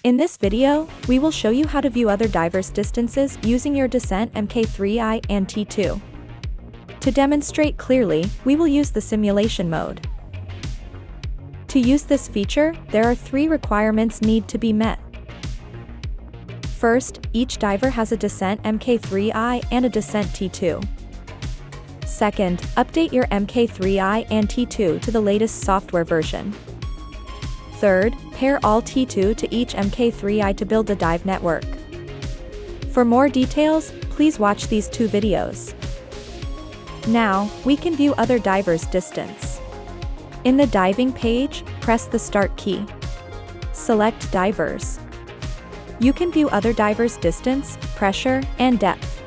In this video, we will show you how to view other divers' distances using your descent Mk3i and T2. To demonstrate clearly, we will use the simulation mode. To use this feature, there are 3 requirements need to be met. First, each diver has a descent Mk3i and a descent T2. Second, update your Mk3i and T2 to the latest software version. Third, pair all T2 to each Mk3i to build a dive network. For more details, please watch these 2 videos. Now, we can view other divers' distance. In the diving page, press the Start key. Select Divers. You can view other divers' distance, pressure, and depth.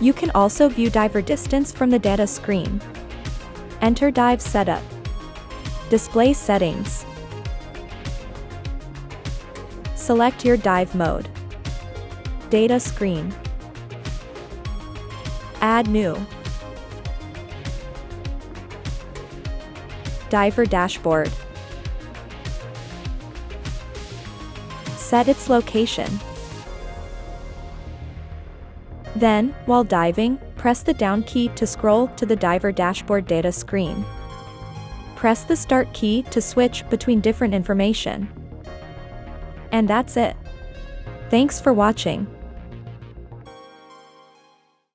You can also view diver distance from the data screen. Enter Dive Setup. Display Settings. Select your dive mode. Data screen. Add new. Diver dashboard. Set its location. Then, while diving, press the down key to scroll to the diver dashboard data screen. Press the Start key to switch between different information. And that's it. Thanks for watching.